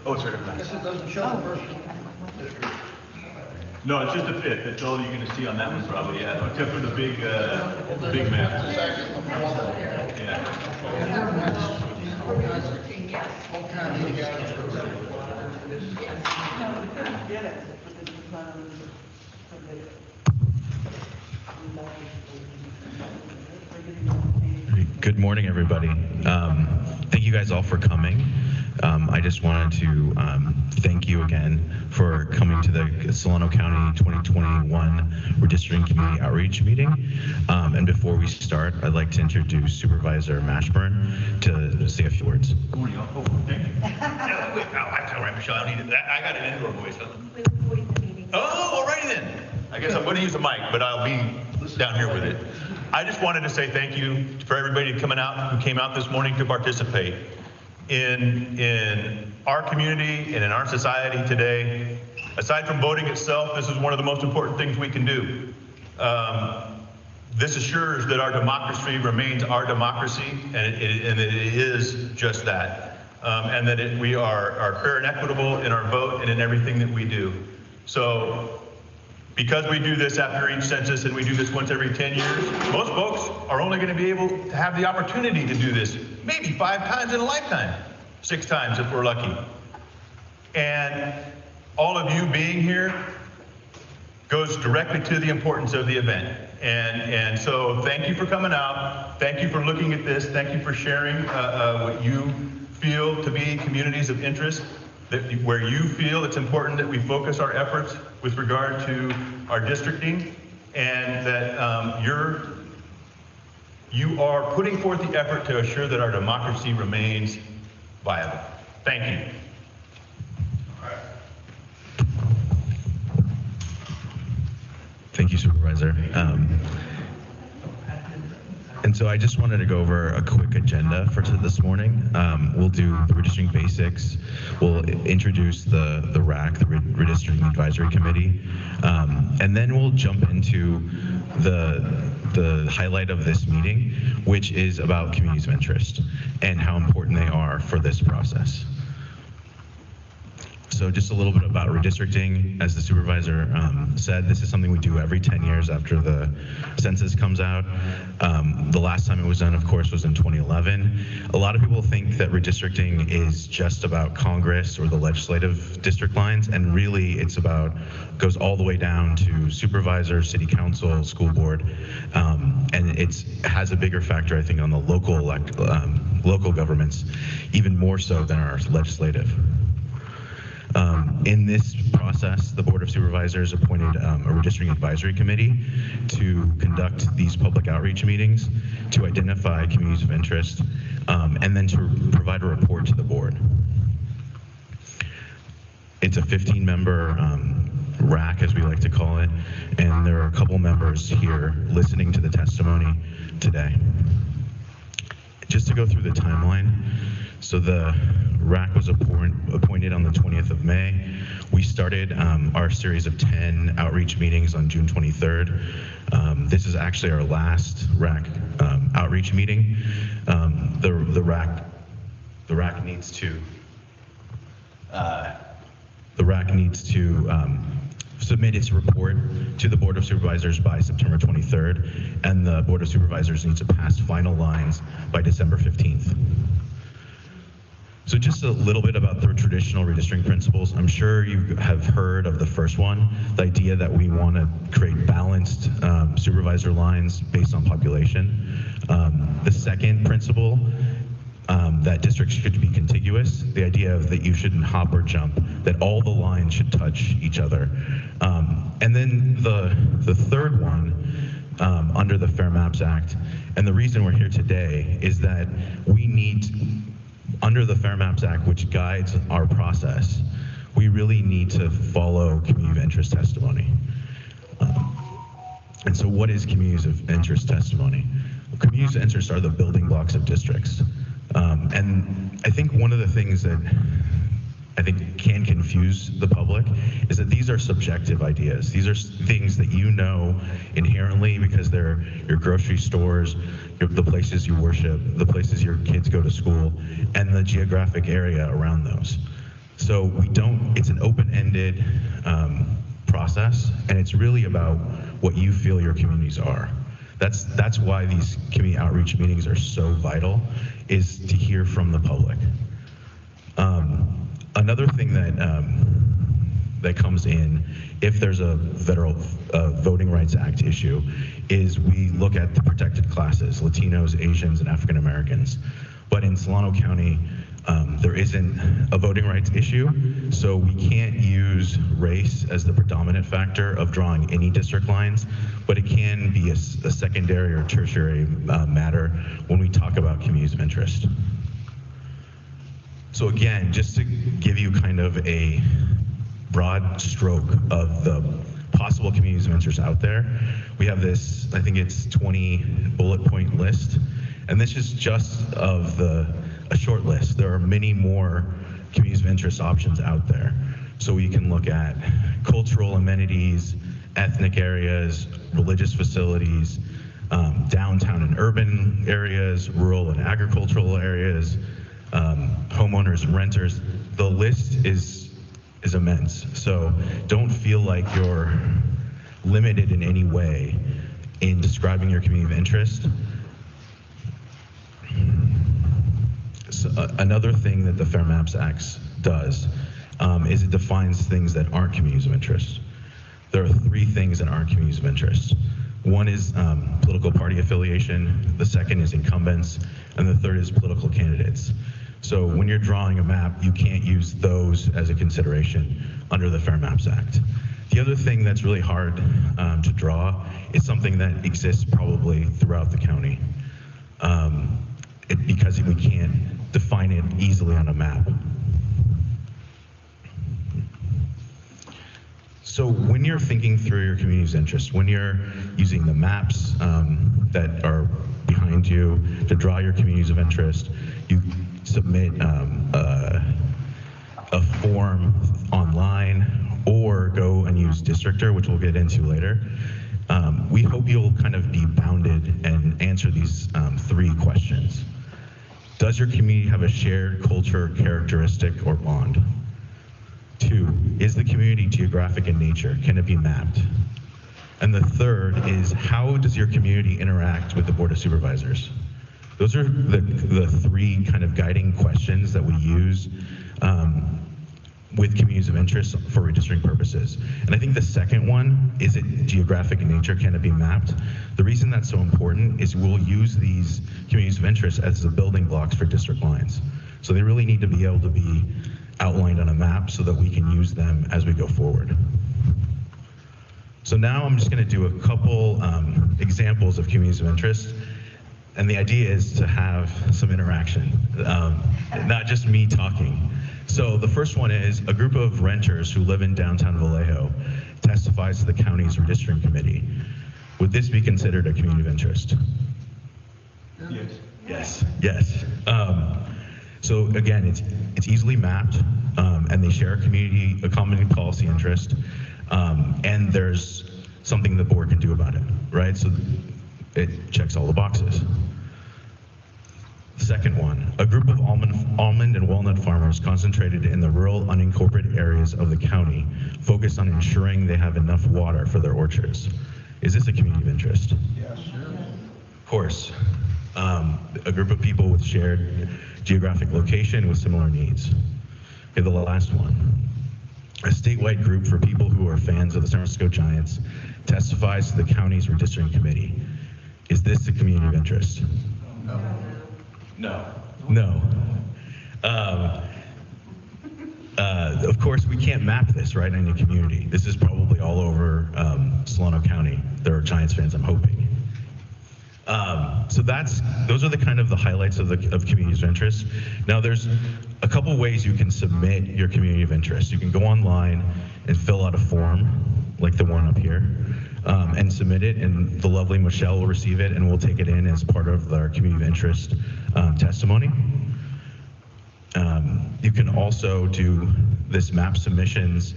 Oh, it's right up there. Guess it doesn't show the first one. No, it's just the 5th. That's all you're gonna see on that one probably, yeah, except for the big map. Yeah. Good morning, everybody. Thank you guys all for coming. I just wanted to thank you again for coming to the Solano County 2021 Redistricting Community Outreach Meeting. And before we start, I'd like to introduce Supervisor Mashburn to say a few words. Good morning, all. Oh, thank you. Wait, that's all right, Michelle. I don't need it. I got an indoor voice. Oh, alrighty then. I guess I'm going to use a mic, but I'll be down here with it. I just wanted to say thank you for everybody who came out this morning to participate. In our community and in our society today, aside from voting itself, this is one of the most important things we can do. This assures that our democracy remains our democracy, and it is just that. And that we are fair and equitable in our vote and in everything that we do. So, because we do this after each census and we do this once every 10 years, most folks are only going to be able to have the opportunity to do this maybe 5 times in a lifetime, 6 times if we're lucky. And all of you being here goes directly to the importance of the event. And so thank you for coming out. Thank you for looking at this. Thank you for sharing what you feel to be communities of interest, where you feel it's important that we focus our efforts with regard to our districting, and that you are putting forth the effort to assure that our democracy remains viable. Thank you. Thank you, Supervisor. And so I just wanted to go over a quick agenda for this morning. We'll do the redistricting basics. We'll introduce the RAC, the Redistricting Advisory Committee, and then we'll jump into the highlight of this meeting, which is about communities of interest and how important they are for this process. So just a little bit about redistricting. As the supervisor said, this is something we do every 10 years after the census comes out. The last time it was done, of course, was in 2011. A lot of people think that redistricting is just about Congress or the legislative district lines, and really goes all the way down to supervisor, city council, school board, and it has a bigger factor, I think, on the local governments, even more so than our legislative. In this process, the Board of Supervisors appointed a redistricting advisory committee to conduct these public outreach meetings, to identify communities of interest, and then to provide a report to the board. It's a 15-member RAC, as we like to call it, and there are a couple members here listening to the testimony today. Just to go through the timeline, so the RAC was appointed on the 20th of May. We started our series of 10 outreach meetings on June 23rd. This is actually our last RAC outreach meeting. The RAC needs to submit its report to the Board of Supervisors by September 23rd, and the Board of Supervisors needs to pass final lines by December 15th. So just a little bit about the traditional redistricting principles. I'm sure you have heard of the first one, the idea that we want to create balanced supervisor lines based on population. The second principle, that districts should be contiguous, the idea of that you shouldn't hop or jump, that all the lines should touch each other. And then the third one, under the Fair Maps Act, and the reason we're here today is that we need, under the Fair Maps Act, which guides our process, we really need to follow community of interest testimony. And so what is communities of interest testimony? Well, communities of interest are the building blocks of districts. And I think one of the things that I think can confuse the public is that these are subjective ideas. These are things that you know inherently because they're your grocery stores, the places you worship, the places your kids go to school, and the geographic area around those. So it's an open-ended process, and it's really about what you feel your communities are. That's why these community outreach meetings are so vital, is to hear from the public. Another thing that comes in if there's a federal Voting Rights Act issue is we look at the protected classes, Latinos, Asians, and African Americans. But in Solano County, there isn't a voting rights issue, so we can't use race as the predominant factor of drawing any district lines, but it can be a secondary or tertiary matter when we talk about communities of interest. So again, just to give you kind of a broad stroke of the possible communities of interest out there, we have this, I think it's 20 bullet point list, and this is just of a short list. There are many more communities of interest options out there. So we can look at cultural amenities, ethnic areas, religious facilities, downtown and urban areas, rural and agricultural areas, homeowners and renters. The list is immense. So don't feel like you're limited in any way in describing your community of interest. So, another thing that the Fair Maps Act does is it defines things that aren't communities of interest. There are 3 things that aren't communities of interest. One is political party affiliation, the second is incumbents, and the third is political candidates. So when you're drawing a map, you can't use those as a consideration under the Fair Maps Act. The other thing that's really hard to draw is something that exists probably throughout the county, because we can't define it easily on a map. So when you're thinking through your community's interests, when you're using the maps that are behind you to draw your communities of interest, you submit a form online or go and use Districtor, which we'll get into later. We hope you'll kind of be bounded and answer these 3 questions. Does your community have a shared culture, characteristic, or bond? 2, is the community geographic in nature? Can it be mapped? And the third is, how does your community interact with the Board of Supervisors? Those are the 3 kind of guiding questions that we use with communities of interest for redistricting purposes. And I think the second one, is it geographic in nature? Can it be mapped? The reason that's so important is we'll use these communities of interest as the building blocks for district lines. So they really need to be able to be outlined on a map so that we can use them as we go forward. So now I'm just going to do a couple examples of communities of interest. And the idea is to have some interaction, not just me talking. So the first one is a group of renters who live in downtown Vallejo testifies to the county's redistricting committee. Would this be considered a community of interest? Yes. Yes. Yes. So again, it's easily mapped, and they share a common policy interest, and there's something the board can do about it, right? So it checks all the boxes. Second one, a group of almond and walnut farmers concentrated in the rural unincorporated areas of the county focused on ensuring they have enough water for their orchards. Is this a community of interest? Yes, sure. Of course. A group of people with shared geographic location with similar needs. Okay, the last one. A statewide group for people who are fans of the San Francisco Giants testifies to the county's redistricting committee. Is this a community of interest? No. No. No. Of course, we can't map this, right, in any community. This is probably all over Solano County. There are Giants fans, I'm hoping. So those are the kind of the highlights of communities of interest. Now there's a couple ways you can submit your community of interest. You can go online and fill out a form, like the one up here, and submit it, and the lovely Michelle will receive it, and we'll take it in as part of our community of interest testimony. You can also do this map submissions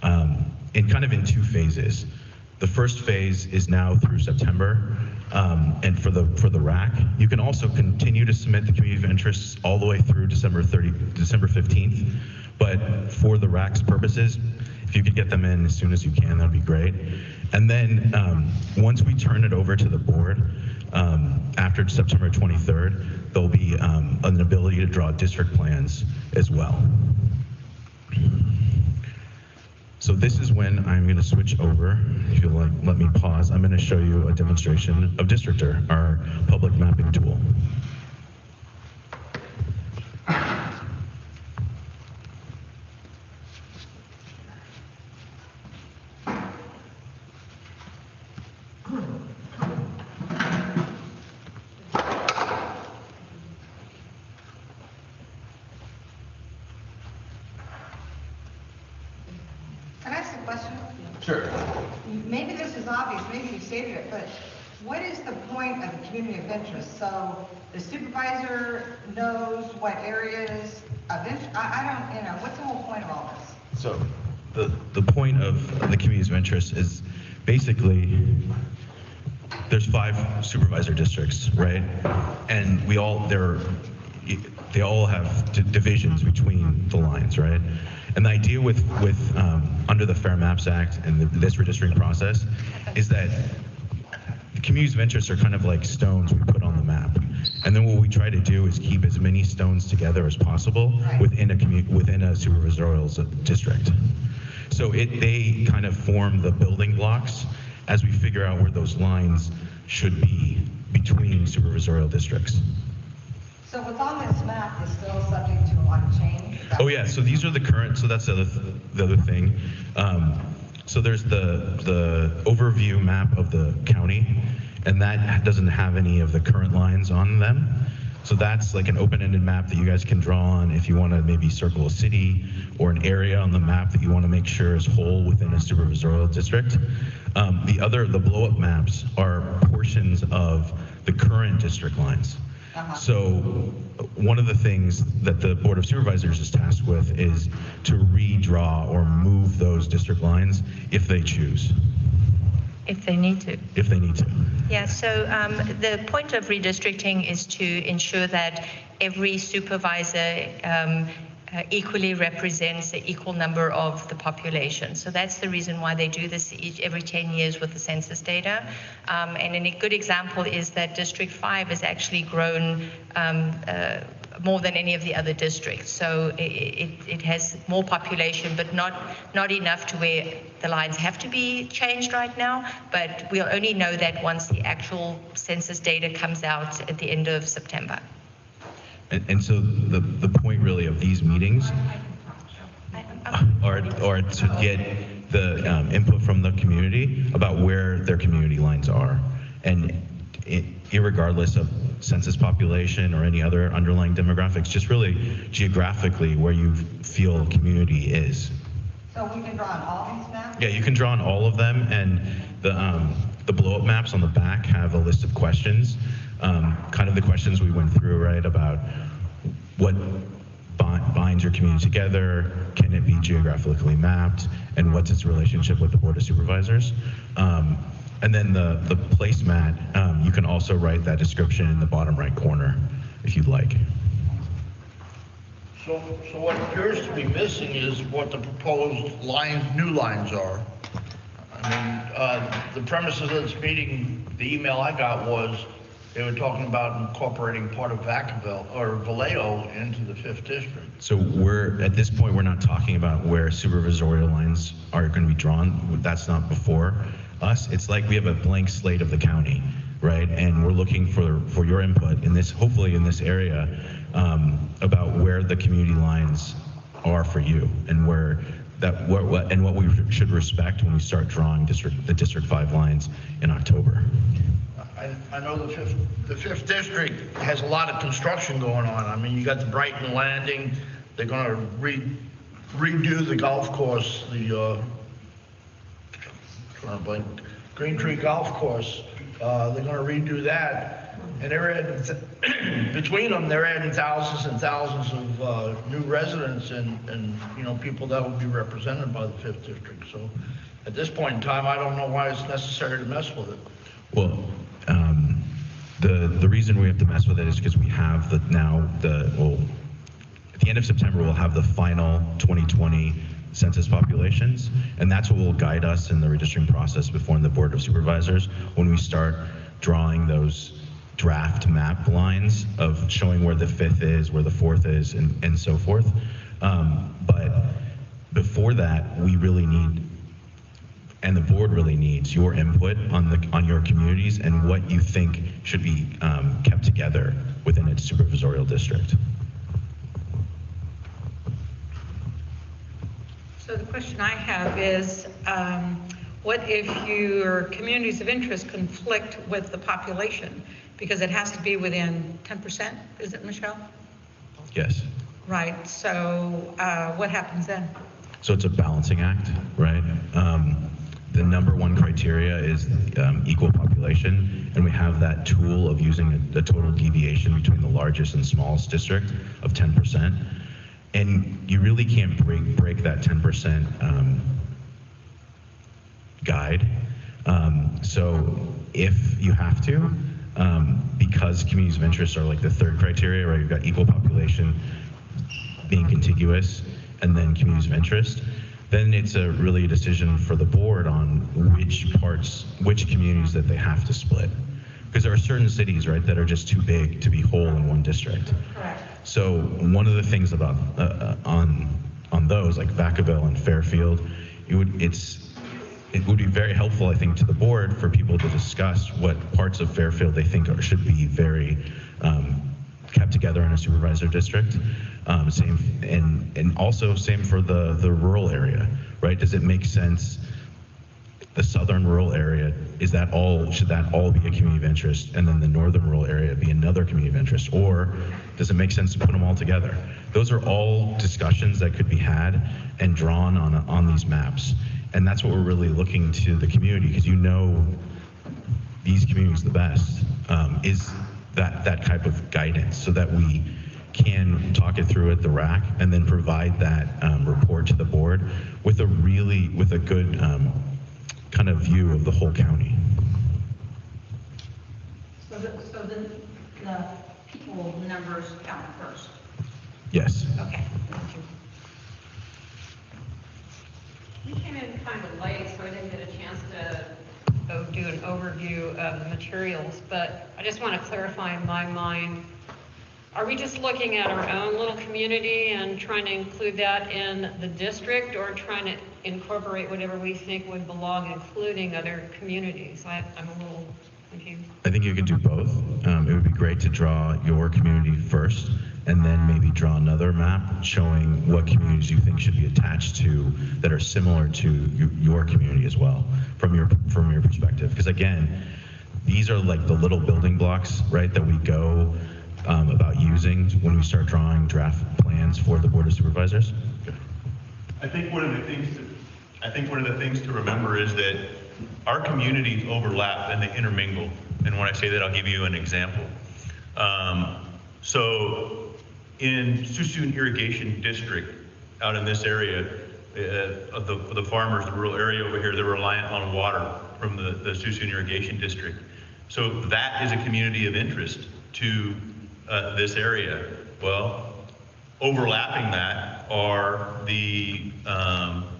in 2 phases. The first phase is now through September, and for the RAC. You can also continue to submit the community of interest all the way through December 15th, but for the RAC's purposes, if you could get them in as soon as you can, that'd be great. And then once we turn it over to the board, after September 23rd, there'll be an ability to draw district plans as well. So this is when I'm going to switch over. If you'll let me pause, I'm going to show you a demonstration of Districtor, our public mapping tool. Can I ask a question? Sure. Maybe this is obvious, maybe you stated it, but what is the point of the community of interest? So the supervisor knows what areas of interest, I don't, what's the whole point of all this? So the point of the communities of interest is basically there's 5 supervisor districts, right? And they all have divisions between the lines, right? And the idea with under the Fair Maps Act and this redistricting process is that the communities of interest are kind of like stones we put on the map. And then what we try to do is keep as many stones together as possible within a supervisorial district. So they kind of form the building blocks as we figure out where those lines should be between supervisorial districts. So what's on this map is still subject to a lot of change? Oh yeah, so these are the current, so that's the other thing. So there's the overview map of the county, and that doesn't have any of the current lines on them. So that's like an open-ended map that you guys can draw on if you want to maybe circle a city or an area on the map that you want to make sure is whole within a supervisorial district. The blow-up maps are portions of the current district lines. So one of the things that the Board of Supervisors is tasked with is to redraw or move those district lines if they choose. If they need to. If they need to. Yeah, so the point of redistricting is to ensure that every supervisor equally represents the equal number of the population. So that's the reason why they do this every 10 years with the census data. And a good example is that District 5 has actually grown more than any of the other districts. So it has more population, but not enough to where the lines have to be changed right now. But we'll only know that once the actual census data comes out at the end of September. And so the point really of these meetings are to get the input from the community about where their community lines are. And irregardless of census population or any other underlying demographics, just really geographically where you feel community is. So we can draw on all these maps? Yeah, you can draw on all of them, and the blow-up maps on the back have a list of questions, kind of the questions we went through, right, about what binds your community together, can it be geographically mapped, and what's its relationship with the Board of Supervisors. And then the placemat, you can also write that description in the bottom right corner if you'd like. So what appears to be missing is what the proposed lines, new lines are. I mean, the premises of this meeting, the email I got was they were talking about incorporating part of Vacaville or Vallejo into the 5th district. So at this point, we're not talking about where supervisorial lines are going to be drawn. That's not before us. It's like we have a blank slate of the county, right? And we're looking for your input in this, hopefully in this area, about where the community lines are for you and what we should respect when we start drawing the District 5 lines in October. I know the fifth district has a lot of construction going on. I mean, you got the Brighton Landing. They're going to redo the golf course, the Green Tree Golf Course. They're going to redo that, and they're adding, between them, they're adding thousands and thousands of new residents and people that will be represented by the 5th district. So, at this point in time, I don't know why it's necessary to mess with it. Well, the reason we have to mess with it is because we have at the end of September, we'll have the final 2020 census populations, and that's what will guide us in the redistricting process before the Board of Supervisors when we start drawing those draft map lines of showing where the 5th is, where the 4th is, and so forth. But before that, we really need, and the board really needs, your input on your communities and what you think should be kept together within its supervisorial district. So the question I have is, what if your communities of interest conflict with the population? Because it has to be within 10%, is it, Michelle? Yes. Right, so what happens then? So it's a balancing act, right? The number one criteria is equal population, and we have that tool of using a total deviation between the largest and smallest district of 10%. And you really can't break that 10% guide. So if you have to, because communities of interest are like the third criteria, right? You've got equal population, being contiguous, and then communities of interest. Then it's really a decision for the board on which communities that they have to split. Because there are certain cities, right, that are just too big to be whole in one district. Correct. So one of the things about on those, like Vacaville and Fairfield, it would be very helpful, I think, to the board for people to discuss what parts of Fairfield they think should be very kept together in a supervisor district. Same, and also same for the rural area, right? Does it make sense? The southern rural area, should that all be a community of interest, and then the northern rural area be another community of interest? Or does it make sense to put them all together? Those are all discussions that could be had and drawn on these maps. And that's what we're really looking to the community, because you know these communities the best, is that type of guidance, so that we can talk it through at the RAC and then provide that report to the board with a good kind of view of the whole county. So the people numbers count first? Yes. Okay, thank you. We came in kind of late, so I didn't get a chance to do an overview of the materials, but I just want to clarify in my mind, are we just looking at our own little community and trying to include that in the district, or trying to incorporate whatever we think would belong, including other communities? I'm a little confused. I think you can do both. It would be great to draw your community first, and then maybe draw another map showing what communities you think should be attached to that are similar to your community as well, from your perspective. Because again, these are like the little building blocks, right, that we go about using when we start drawing draft plans for the Board of Supervisors. I think one of the things to remember is that our communities overlap and they intermingle. And when I say that, I'll give you an example. So in Suisun Irrigation District, out in this area, of the farmers, the rural area over here, they're reliant on water from the Suisun Irrigation District. So that is a community of interest to this area. Well, overlapping that are the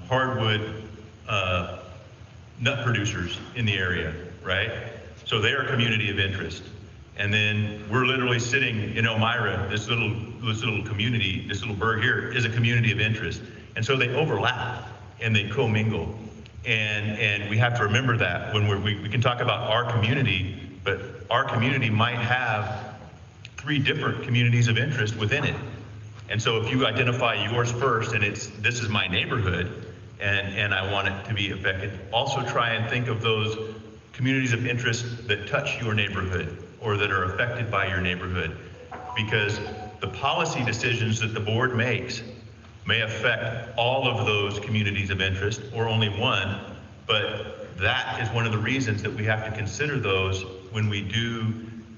hardwood nut producers in the area, right? So they are a community of interest. And then we're literally sitting in Elmira, this little community, this little burg here is a community of interest. And so they overlap and they commingle. And we have to remember that when we can talk about our community, but our community might have 3 different communities of interest within it. And so if you identify yours first and this is my neighborhood and I want it to be affected, also try and think of those communities of interest that touch your neighborhood or that are affected by your neighborhood, because the policy decisions that the board makes may affect all of those communities of interest or only one, but that is one of the reasons that we have to consider those when we do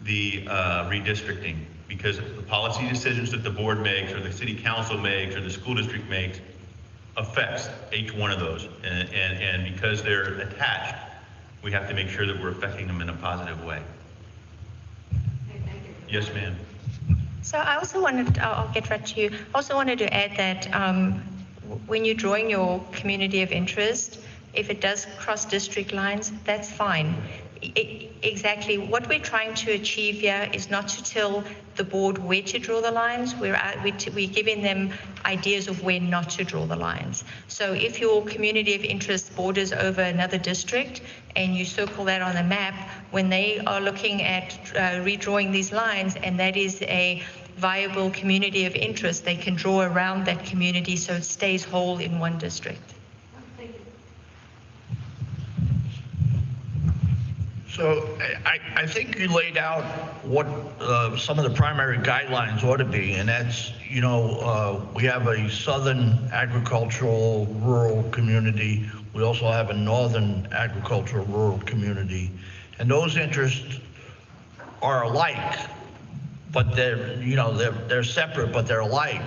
the redistricting, because the policy decisions that the board makes or the city council makes or the school district makes affects each one of those. And because they're attached, we have to make sure that we're affecting them in a positive way. Okay, thank you. Yes, ma'am. So I also wanted, I'll get right to you. I also wanted to add that when you're drawing your community of interest, if it does cross district lines, that's fine. Exactly. What we're trying to achieve here is not to tell the board where to draw the lines. We're giving them ideas of where not to draw the lines. So if your community of interest borders over another district and you circle that on the map, when they are looking at redrawing these lines, and that is a viable community of interest, they can draw around that community so it stays whole in one district. So I think you laid out what some of the primary guidelines ought to be, and that's, we have a southern agricultural rural community. We also have a northern agricultural rural community, and those interests are alike, but they're separate, but they're alike.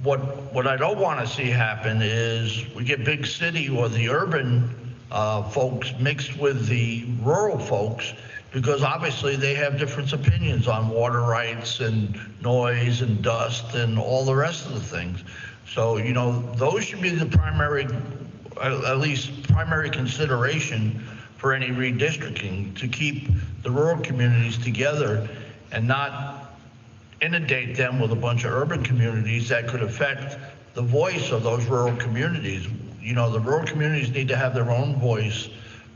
What I don't want to see happen is we get big city or the urban folks mixed with the rural folks, because obviously they have different opinions on water rights and noise and dust and all the rest of the things. So, those should be the primary, at least primary consideration for any redistricting, to keep the rural communities together and not inundate them with a bunch of urban communities that could affect the voice of those rural communities. The rural communities need to have their own voice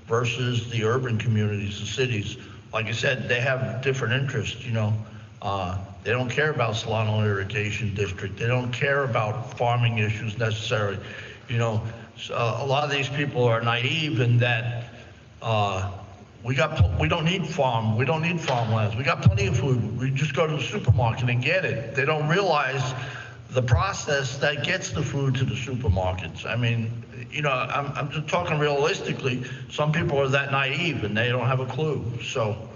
versus the urban communities, the cities. Like I said, they have different interests, They don't care about Solano Irrigation District. They don't care about farming issues necessarily. So a lot of these people are naive in that we don't need farmlands. We got plenty of food. We just go to the supermarket and get it. They don't realize the process that gets the food to the supermarkets. I mean, I'm just talking realistically. Some people are that naive and they don't have a clue. So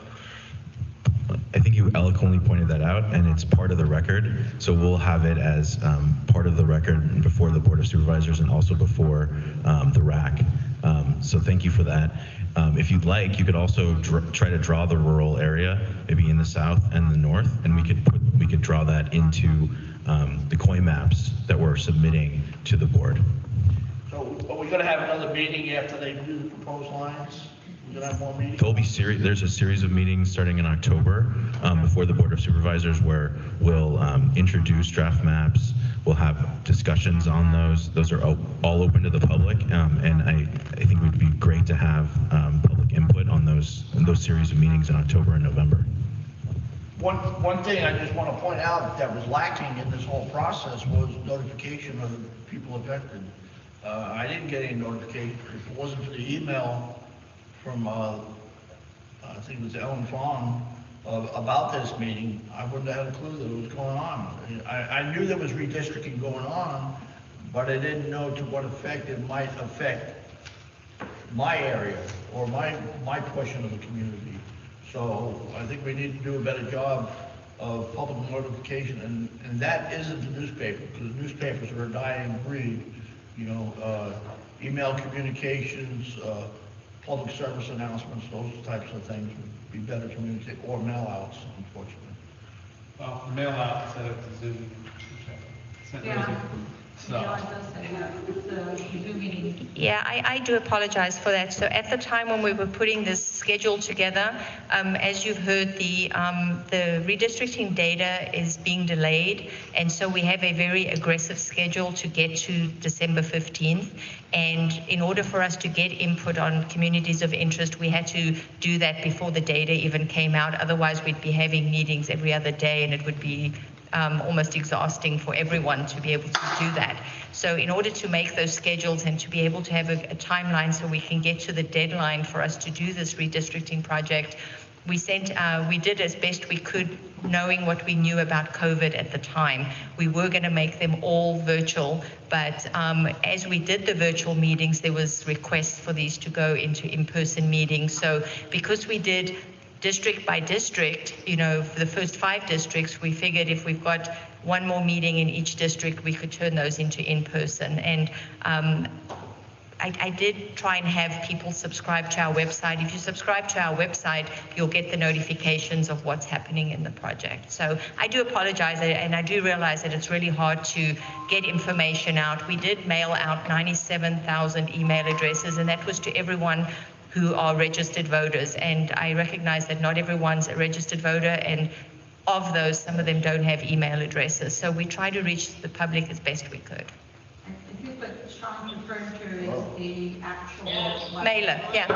I think you eloquently pointed that out, and it's part of the record. So we'll have it as part of the record before the Board of Supervisors and also before the RAC. So thank you for that. If you'd like, you could also try to draw the rural area, maybe in the south and the north, and we could draw that into the coin maps that we're submitting to the board. So are we going to have another meeting after they do the proposed lines? We're going to have more meetings? There's a series of meetings starting in October before the Board of Supervisors where we'll introduce draft maps. We'll have discussions on those. Those are all open to the public, and I think it would be great to have public input on those series of meetings in October and November. One thing I just want to point out that was lacking in this whole process was notification of the people affected. I didn't get any notification. If it wasn't for the email from, I think it was Ellen Fawn, about this meeting, I wouldn't have had a clue that it was going on. I knew there was redistricting going on, but I didn't know to what effect it might affect my area or my portion of the community. So I think we need to do a better job of public notification, and that isn't the newspaper, because newspapers are a dying breed. Email communications, public service announcements, those types of things would be better communicated, or mail outs, unfortunately. Well, mail out instead of Zoom. Yeah, I do apologize for that. So at the time when we were putting this schedule together, as you've heard, the redistricting data is being delayed, and so we have a very aggressive schedule to get to December 15th. And in order for us to get input on communities of interest, we had to do that before the data even came out. Otherwise, we'd be having meetings every other day, and it would be almost exhausting for everyone to be able to do that. So in order to make those schedules and to be able to have a timeline so we can get to the deadline for us to do this redistricting project, we did as best we could, knowing what we knew about COVID at the time. We were going to make them all virtual, but as we did the virtual meetings, there was requests for these to go into in-person meetings. So because we did district by district, for the first 5 districts, we figured if we've got one more meeting in each district, we could turn those into in-person. And I did try and have people subscribe to our website. If you subscribe to our website, you'll get the notifications of what's happening in the project. So I do apologize, and I do realize that it's really hard to get information out. We did mail out 97,000 email addresses, and that was to everyone who are registered voters. And I recognize that not everyone's a registered voter, and of those, some of them don't have email addresses. So we try to reach the public as best we could. I think what Sean's referring to is the actual Mailer, yeah.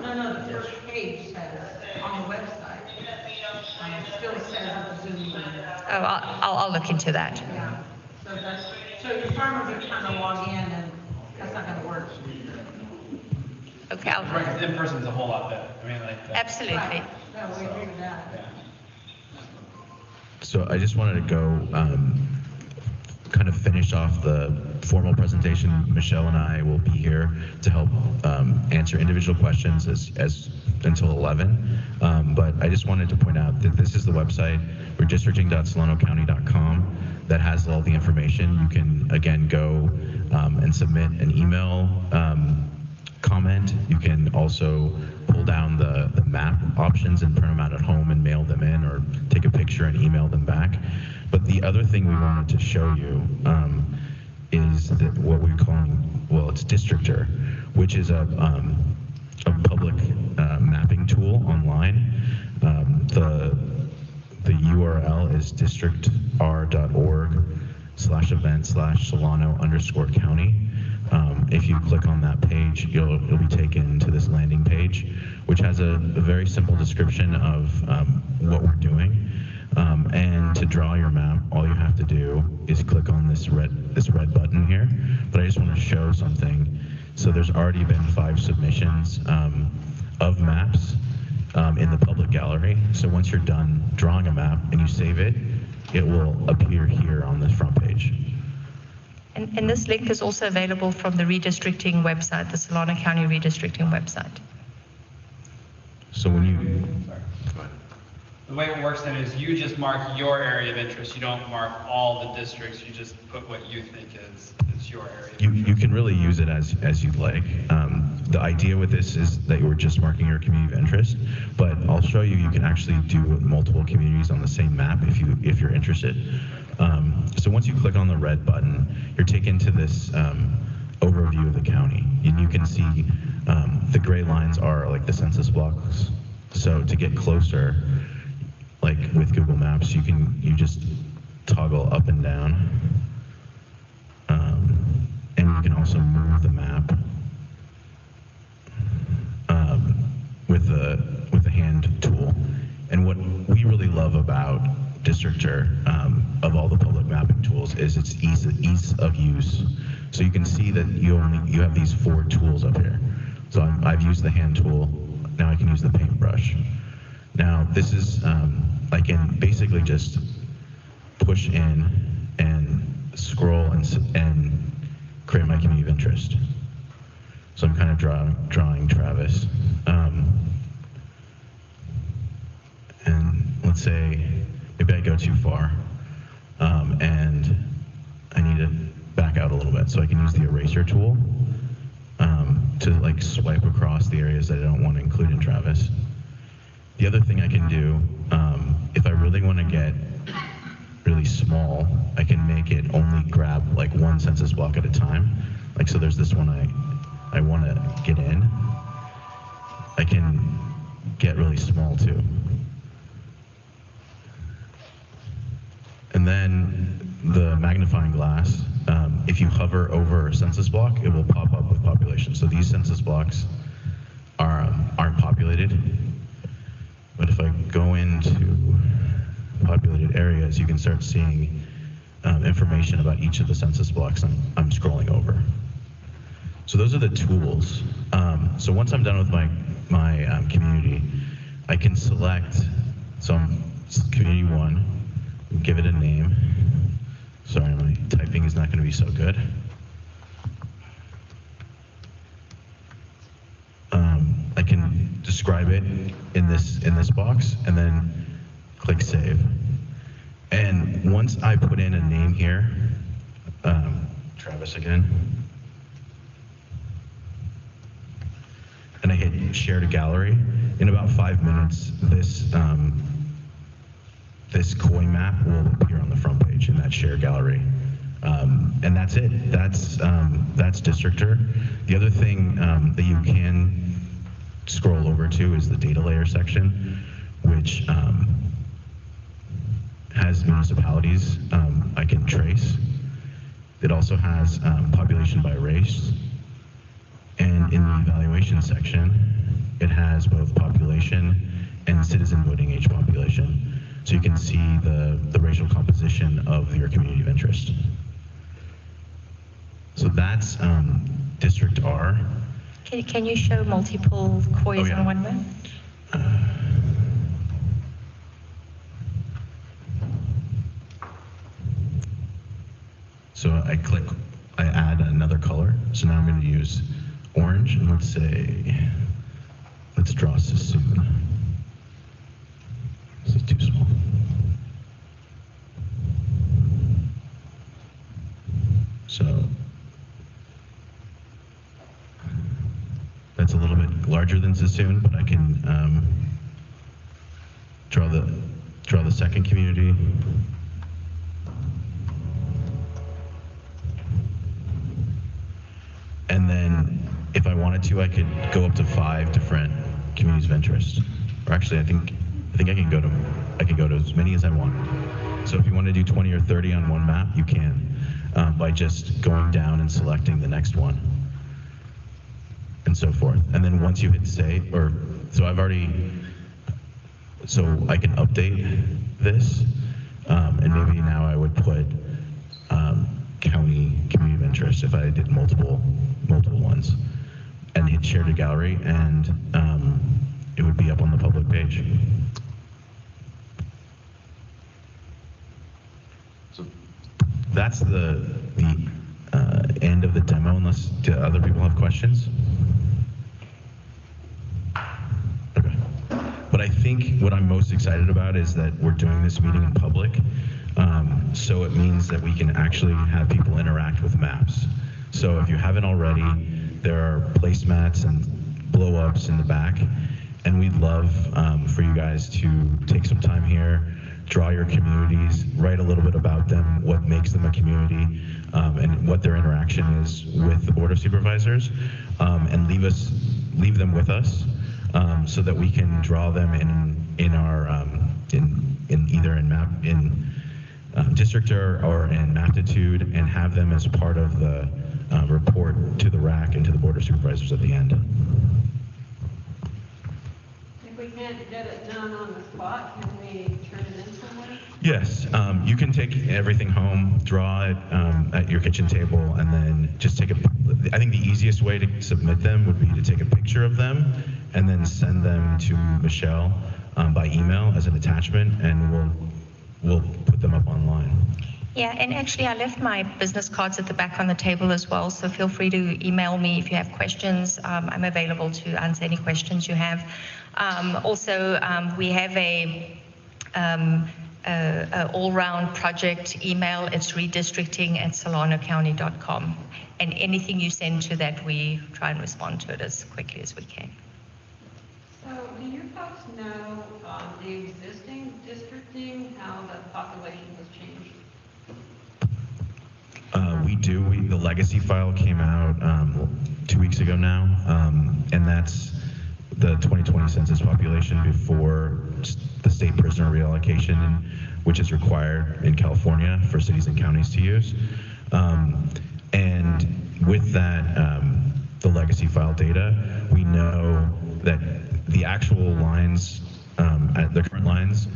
No, the first page says on the website. It still says the Zoom link. Oh, I'll look into that. Yeah. So your farmers are trying to log in, and that's not going to work. Okay, Right, in person is a whole lot better. I mean, like. absolutely. Right. No, we agree with that. Yeah. So I just wanted to go kind of finish off the formal presentation. Michelle and I will be here to help answer individual questions as until 11. But I just wanted to point out that this is the website, redistricting.solanocounty.com, that has all the information. You can, again, go and submit an email comment. You can also pull down the map options and print them out at home and mail them in, or take a picture and email them back. But the other thing we wanted to show you is that what we're calling, well, it's Districtor, which is a public mapping tool online. The URL is districtr.org/event/Solano_county. If you click on that page, you'll be taken to this landing page, which has a very simple description of what we're doing. And to draw your map, all you have to do is click on this red button here. But I just want to show something. So there's already been 5 submissions of maps in the public gallery. So once you're done drawing a map and you save it, it will appear here on this front page. And this link is also available from the redistricting website, the Solano County redistricting website. So when you... The way it works then is you just mark your area of interest. You don't mark all the districts. You just put what you think is your area of interest. You can really use it as you'd like. The idea with this is that you're just marking your community of interest, but I'll show you, you can actually do multiple communities on the same map if you're interested. So once you click on the red button, you're taken to this overview of the county, and you can see the gray lines are like the census blocks. So to get closer, like with Google Maps, you just toggle up and down, and you can also move the map with the hand tool. And what we really love about Districtor, of all the public mapping tools, is its ease of use. So you can see that you have these 4 tools up here. So I've used the hand tool. Now I can use the paintbrush. Now this is I can basically just push in and scroll and create my community of interest. So I'm kind of drawing Travis. And let's say maybe I go too far, and I need to back out a little bit. So I can use the eraser tool to like swipe across the areas that I don't want to include in Travis. The other thing I can do, if I really want to get really small, I can make it only grab like 1 census block at a time. Like, so there's this one I want to get in. I can get really small too. And then the magnifying glass, if you hover over a census block, it will pop up with population. So these census blocks aren't populated. But if I go into populated areas, you can start seeing information about each of the census blocks I'm scrolling over. So those are the tools. So once I'm done with my community, I can select, so I'm community 1, give it a name. Sorry, my typing is not going to be so good. I can describe it in this box and then click save. And once I put in a name here, Travis again. and I hit share to gallery, in about 5 minutes, this COI map will appear on the front page in that share gallery. And that's it. That's Districtor. The other thing that you can scroll over to is the data layer section, which has municipalities I can trace. It also has population by race. And in the evaluation section, it has both population and citizen voting age population. So you can see the racial composition of your community of interest. So that's District R. Can you show multiple COIs on one map? So I add another color. So now I'm going to use orange, and let's draw Sassoon. This is too small. So that's a little bit larger than Sassoon, but I can draw the second community. And then if I wanted to, I could go up to 5 different communities of interest. Or actually, I think I can go to as many as I want. So if you want to do 20 or 30 on one map, you can by just going down and selecting the next one, and so forth. And then once you hit save, so I can update this, and maybe now I would put county community of interest if I did multiple ones, and hit share to gallery, and it would be up on the public page. So that's the end of the demo, unless other people have questions. Okay. But I think what I'm most excited about is that we're doing this meeting in public. So it means that we can actually have people interact with maps. So if you haven't already, there are placemats and blow-ups in the back, and we'd love for you guys to take some time here, draw your communities, write a little bit about them, what makes them a community, and what their interaction is with the Board of Supervisors, and leave them with us, so that we can draw them in our either in Districtor or in Maptitude, and have them as part of the report to the RAC and to the Board of Supervisors at the end. If we can't get it done on the spot, can we turn it in somewhere? Yes, you can take everything home, draw it at your kitchen table, and then just take I think the easiest way to submit them would be to take a picture of them and then send them to Michelle by email as an attachment, and we'll put them up online. Yeah, and actually I left my business cards at the back on the table as well, so feel free to email me if you have questions. I'm available to answer any questions you have. Also, we have a all-round project email. It's redistricting@solanocounty.com. And anything you send to that, we try and respond to it as quickly as we can. So do you folks know the existing districting, how the population has changed? We do. The legacy file came out 2 weeks ago now, and that's the 2020 census population before the state prisoner reallocation, which is required in California for cities and counties to use. And with that, the legacy file data, we know that the actual lines, the current lines,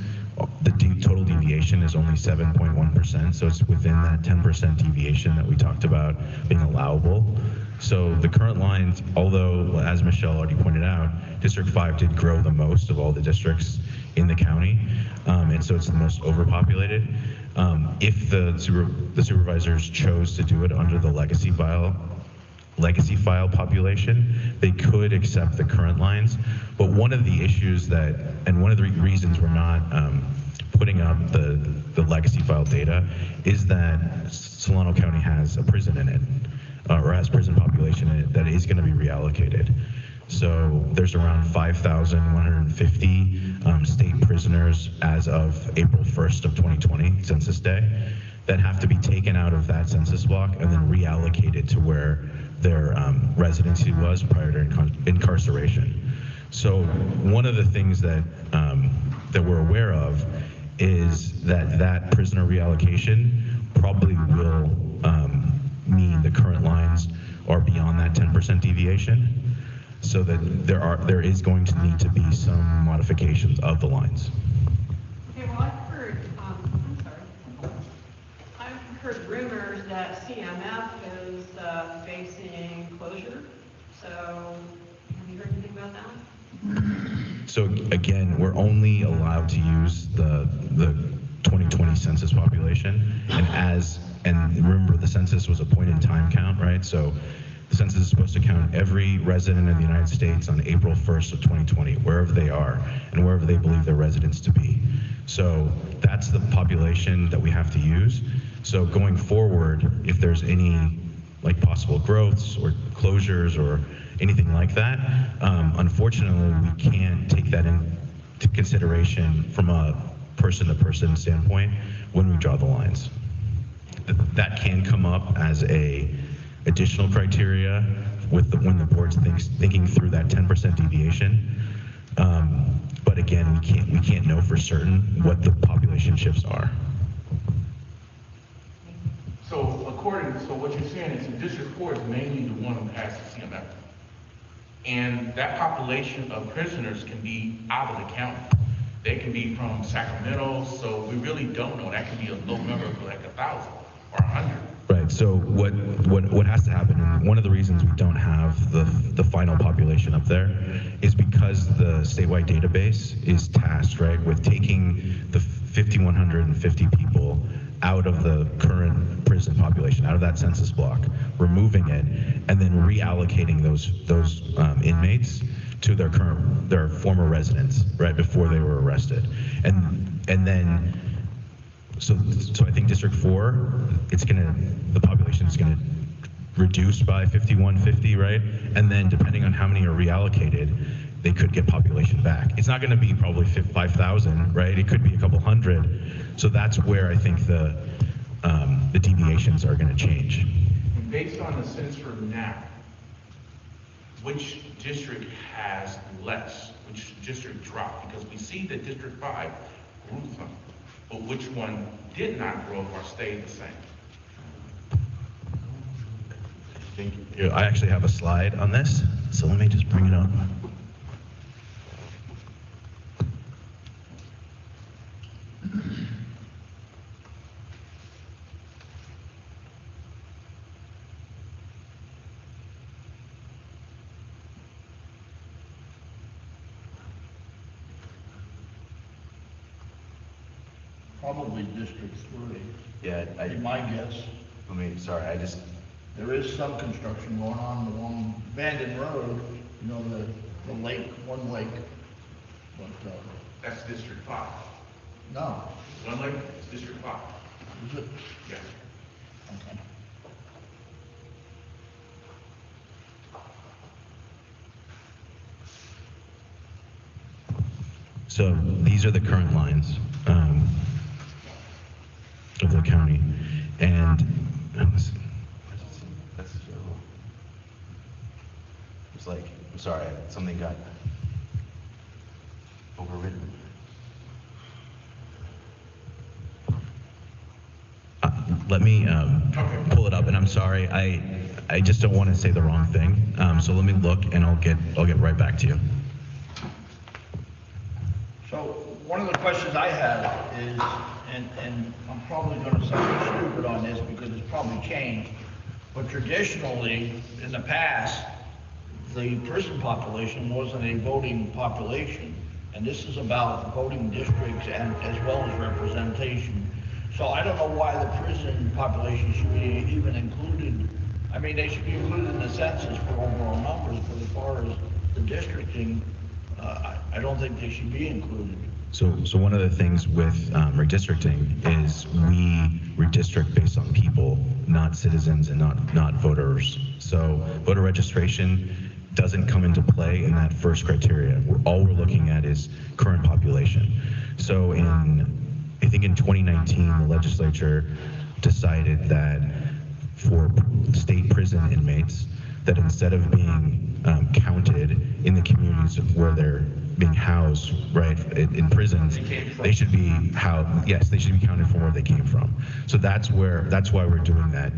the total deviation is only 7.1%, so it's within that 10% deviation that we talked about being allowable. So the current lines, although, as Michelle already pointed out, District 5 did grow the most of all the districts in the county, and so it's the most overpopulated. If the supervisors chose to do it under the legacy file population, they could accept the current lines. But one of the issues and one of the reasons we're not putting up the legacy file data is that Solano County has a prison in it, or has prison population in it that is going to be reallocated. So there's around 5,150 state prisoners as of April 1st of 2020, Census Day, that have to be taken out of that census block and then reallocated to where their residency was prior to incarceration. So one of the things that that we're aware of is that prisoner reallocation probably will mean the current lines are beyond that 10% deviation, so that there is going to need to be some modifications of the lines. Okay, well, I've heard rumors that CMF is facing closure. So have you heard anything about that? So again, we're only allowed to use the 2020 census population, and remember the census was a point in time count, right? So the census is supposed to count every resident of the United States on April 1st of 2020, wherever they are and wherever they believe their residents to be. So that's the population that we have to use. So going forward, if there's any like possible growths or closures or anything like that, unfortunately, we can't take that into consideration from a person-to-person standpoint when we draw the lines. That can come up as a additional criteria with when the board's thinking through that 10% deviation. But again, we can't know for certain what the population shifts are. So what you're saying is the District 4 is mainly the one who has the CMF. And that population of prisoners can be out of the county. They can be from Sacramento, so we really don't know. That can be a low number of like 1,000 or 100. Right. So what has to happen, and one of the reasons we don't have the final population up there is because the statewide database is tasked, right, with taking the 5,150 people out of the current prison population, out of that census block, removing it, and then reallocating those inmates to their former residence, right, before they were arrested, and then. So I think District 4, the population is gonna reduce by 5,150, right? And then depending on how many are reallocated, they could get population back. It's not gonna be probably 5,000, right? It could be a couple hundred. So that's where I think the deviations are gonna change. And based on the census now, which district has less? Which district dropped? Because we see that District 5 grew some. But which one did not grow or stay the same? I actually have a slide on this, so let me just bring it up. Probably District 3. Yeah, Be my guess. There is some construction going on along Bandon Road, you know, the lake, one lake. But, That's District 5. no, One lake is District 5. is it? Yes. Okay. So these are the current lines of the county, and it's like, I'm sorry, something got overridden. Let me pull it up, and I'm sorry, I just don't want to say the wrong thing. So let me look, and I'll get right back to you. So one of the questions I have is, and I'm probably going to sound stupid on this because it's probably changed, but traditionally, in the past, the prison population wasn't a voting population, and this is about voting districts and as well as representation. So I don't know why the prison population should be even included. I mean, they should be included in the census for overall numbers, but as far as the districting, I don't think they should be included. So one of the things with redistricting is we redistrict based on people, not citizens and not voters. So voter registration doesn't come into play in that first criteria. All we're looking at is current population. So I think in 2019, the legislature decided that for state prison inmates, that instead of being counted in the communities where they're being housed, right, in prisons, they should be they should be counted from where they came from. So that's why we're doing that,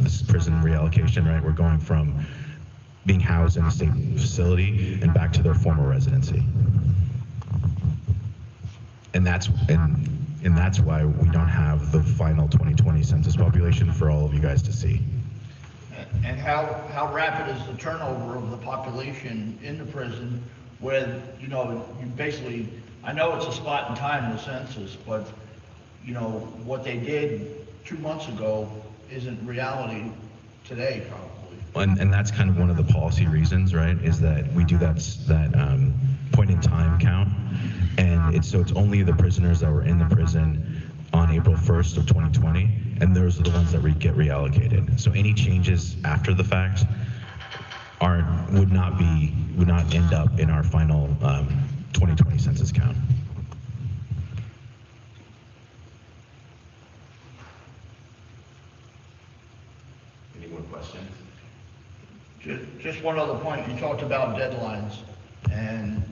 this prison reallocation, right? We're going from being housed in a state facility and back to their former residency. And that's why we don't have the final 2020 census population for all of you guys to see. And how rapid is the turnover of the population in the prison where, you basically, I know it's a spot in time in the census, but, what they did 2 months ago isn't reality today, probably. And that's kind of one of the policy reasons, right, is that we do that point in time count. And it's only the prisoners that were in the prison on April 1st of 2020, and those are the ones that get reallocated. So any changes after the fact would not end up in our final 2020 census count. Any more questions? Just one other point, you talked about deadlines, and,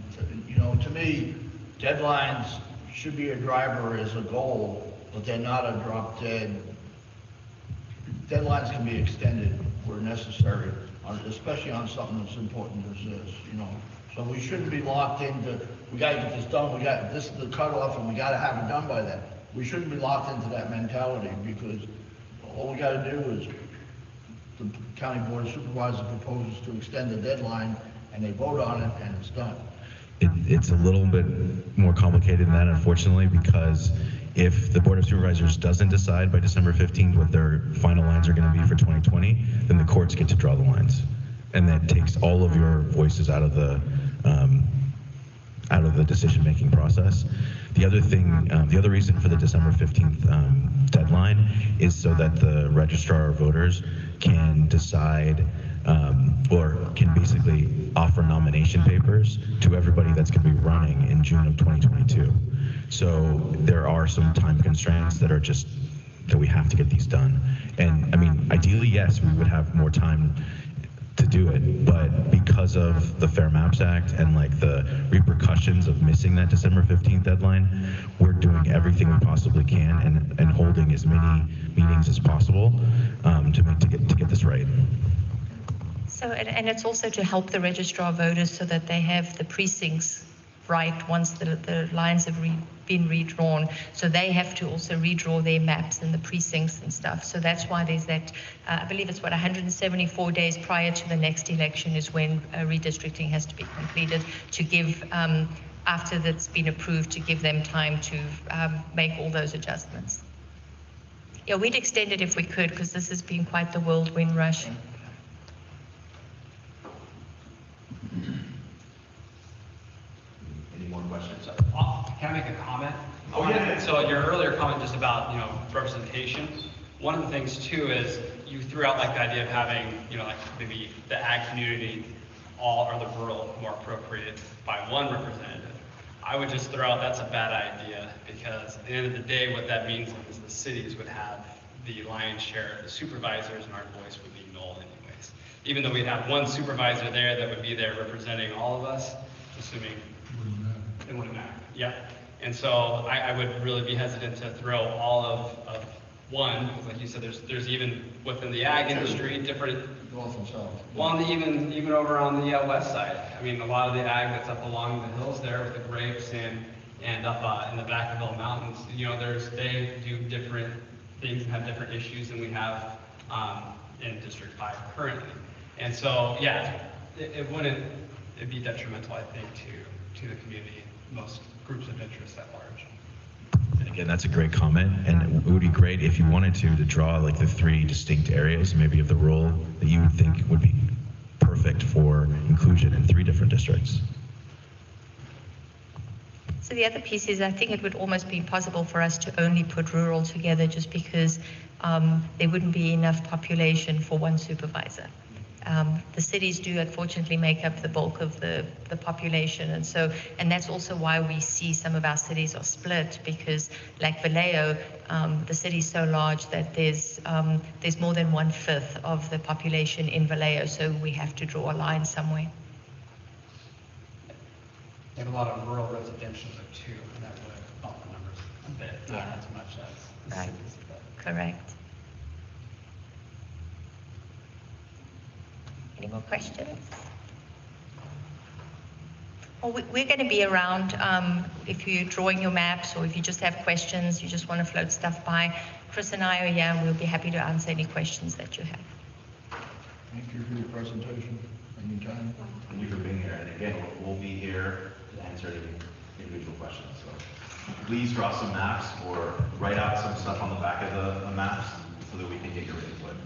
to me, deadlines should be a driver as a goal, but they're not a drop dead. Deadlines can be extended where necessary, especially on something as important as this, So we shouldn't be locked into, we gotta get this done, this is the cutoff and we gotta have it done by then. We shouldn't be locked into that mentality, because all we gotta do is, the county board of supervisors proposes to extend the deadline and they vote on it and it's done. It's a little bit more complicated than that, unfortunately, because if the Board of Supervisors doesn't decide by December 15th what their final lines are going to be for 2020, then the courts get to draw the lines. And that takes all of your voices out of the decision-making process. The other reason for the December 15th deadline is so that the registrar of voters can decide or can basically offer nomination papers to everybody that's going to be running in June of 2022. So there are some time constraints that we have to get these done. And I mean, ideally, yes, we would have more time to do it, but because of the Fair Maps Act and like the repercussions of missing that December 15th deadline, we're doing everything we possibly can and holding as many meetings as possible to get this right. So, and it's also to help the registrar of voters so that they have the precincts right once the lines have been redrawn. So they have to also redraw their maps and the precincts and stuff. So that's why there's that, I believe it's 174 days prior to the next election is when redistricting has to be completed to give, after that's been approved, to give them time to make all those adjustments. Yeah, we'd extend it if we could, because this has been quite the whirlwind rush. Any more questions? Can I make a comment? Oh, yeah. So your earlier comment just about, representation. One of the things too is you threw out like the idea of having, like maybe the ag community or the rural more appropriated by one representative. I would just throw out that's a bad idea, because at the end of the day, what that means is the cities would have the lion's share of the supervisors and our voice would be null anyways. Even though we'd have one supervisor there that would be there representing all of us, assuming it wouldn't matter. Yeah. And so I would really be hesitant to throw all of one, because like you said, there's even within the ag industry different. North and south. Well, even over on the west side. I mean, a lot of the ag that's up along the hills there with the grapes and up in the Vacaville Mountains, they do different things and have different issues than we have in District 5 currently. And so, yeah, it'd be detrimental, I think, to the community, most groups of interest at large. And again, that's a great comment, and it would be great if you wanted to draw like the 3 distinct areas, maybe of the rural, that you would think would be perfect for inclusion in 3 different districts. So the other piece is I think it would almost be impossible for us to only put rural together, just because there wouldn't be enough population for one supervisor. The cities do unfortunately make up the bulk of the population, and that's also why we see some of our cities are split, because like Vallejo, the city's so large that there's more than 1/5 of the population in Vallejo, so we have to draw a line somewhere. They have a lot of rural residential there too, and that would bump the numbers a bit, Yeah. not as much as the Right. cities. But. Correct. Any more questions? Well, we're going to be around if you're drawing your maps, or if you just have questions, you just want to float stuff by. Chris and I are here, and we'll be happy to answer any questions that you have. Thank you for your presentation. Anytime. Thank you for being here, and again, we'll be here to answer any individual questions, so please draw some maps or write out some stuff on the back of the maps so that we can get your input.